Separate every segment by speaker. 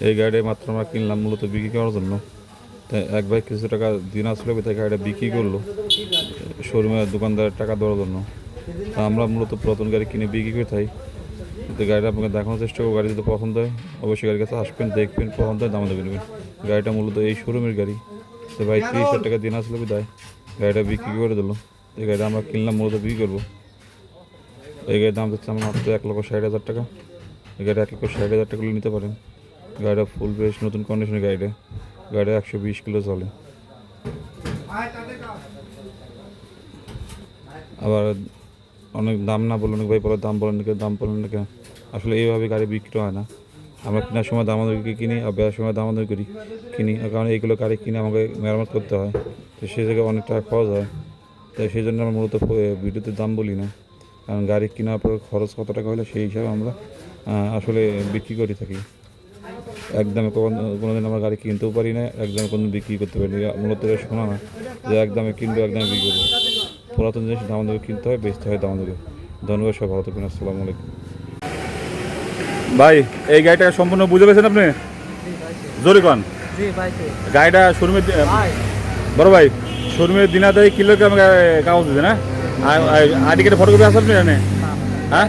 Speaker 1: এই গাড়িটা মাত্র আমরা কিনলাম মূলত বিক্রি করার জন্য। তাই এক ভাই কিছু টাকা দিন আসলে তাই গাড়িটা বিক্রি করলো শোরুমের দোকানদারের টাকা দেওয়ার জন্য। তা আমরা মূলত পুরাতন গাড়ি কিনে বিক্রি করে থাই। তো গাড়িটা আপনাকে দেখানোর চেষ্টা করবো, গাড়ি যদি পছন্দ হয় অবশ্যই গাড়ির কাছে আসবেন, দেখবেন, পছন্দ হয় দাম দেবেন নেবেন। গাড়িটা মূলত এই শোরুমের গাড়ি। তো ভাই 30,000 টাকা দিন আসলে বিদায় গাড়িটা বিক্রি করে দিল। এই গাড়িটা আমরা কিনলাম মূলত বিক্রি করবো। এই গাড়ির দাম দিচ্ছে আমরা মাত্র 1,60,000 টাকা। এই গাড়িটা 1,60,000 টাকা নিতে পারেন। গাড়িটা ফুল ফ্রেশ নতুন কন্ডিশনের গাড়িটা 120 কিলো চলে। আবার অনেক দাম না বলে অনেক ভাই বলে দাম বলেন নাকি দাম বলেন নাকি, আসলে এইভাবে গাড়ি বিক্রি হয় না। আমরা কেনার সময় দামাদামি কিনি আর বেচার সময় দামাদামি করি কিনি, কারণ এইগুলো গাড়ি কিনে আমাকে মেরামত করতে হয়, তো সেই জায়গায় অনেক টাকা খরচ হয়। তাই সেই জন্য আমরা মূলত ভিডিওতে দাম বলি না, কারণ গাড়ি কেনার পর খরচ কত টাকা হলে সেই হিসাবে আমরা আসলে বিক্রি করে থাকি। একদমে কোনোদিন আমরা গাড়ি কিনতেও পারি না, একদমে কোনো বিক্রি করতে পারি না। মূলত শোনা না যে একদমে কিনবো একদমে বিক্রি করবো। পুরাতন জিনিস দাম দেবে কিনতে হয়, বেচতে হয় দাম দেবে। ধন্যবাদ, সব ভালো থাকবেন। আসসালামু আলাইকুম। ভাই এই গাড়িটা সম্পূর্ণ বুঝে পেয়েছেন আপনি? জোরে কন। গাড়িটা শোরুমের বড় ভাই শোরুমের দিনাদাই কিলোকে আমাকে কাগজ দিতে না, আইডি কার্ডে ফটোকপি আছে আপনি জানেন? হ্যাঁ,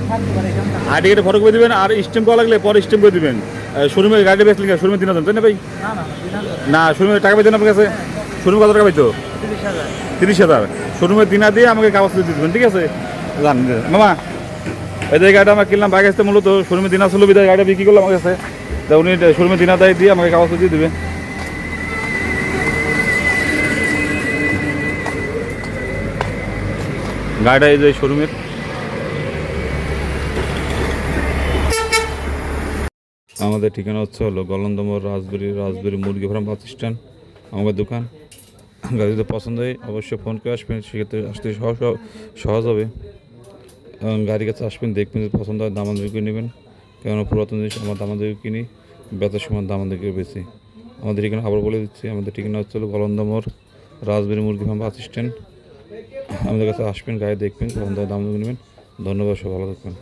Speaker 1: আইডি কার্ডে ফটোকপি দেবেন আর স্ট্যাম্প করা লাগলে পরে স্ট্যাম্প করে দেবেন। শোরুমের গাড়ি বেচলেন শোরুমের দিনা দেন তাই না ভাই? না শোরুমের টাকা পাইতেন আপনার কাছে? শোরুমে কত টাকা পাইতো? 30,000। শোরুমের দিনা দিয়ে আমাকে কাগজ দিয়ে দেবেন, ঠিক আছে? জানেন মামা এই যে গাড়িটা আমরা কিনলাম বাইক আসতে মূলত শোরুমের দিনা ছিল বিদায় গাড়িটা বিক্রি করলাম আমার কাছে। তা উনি শোরুমের দিনা দায় দিয়ে আমাকে কাগজ দিয়ে দেবে। গাড়িটা এই যে শোরুমের। আমাদের ঠিকানা হচ্ছে হলো গলন্দমর রাজবাড়ি মুরগি ফার্ম বাস স্ট্যান্ড আমাদের দোকান। গাড়ি যদি পছন্দ হয় অবশ্যই ফোন করে আসবেন, সেক্ষেত্রে আসতে সহজ হবে। এবং গাড়ির কাছে আসবেন, দেখবেন যদি পছন্দ হয় দামাদামি করে নেবেন, কেননা পুরাতন জিনিস আমরা দামাদামি কিনি, বেচার সময় দামাদামি করে বেশি। আমাদের ঠিকানা আবার বলে দিচ্ছি, আমাদের ঠিকানা হচ্ছে হলো গলন্দমর রাজবাড়ি মুরগি ফার্ম বাস স্ট্যান্ড। আমাদের কাছে আসবেন, গাড়ি দেখবেন, পছন্দ হয় দামাদামি নেবেন। ধন্যবাদ, সব ভালো থাকবেন।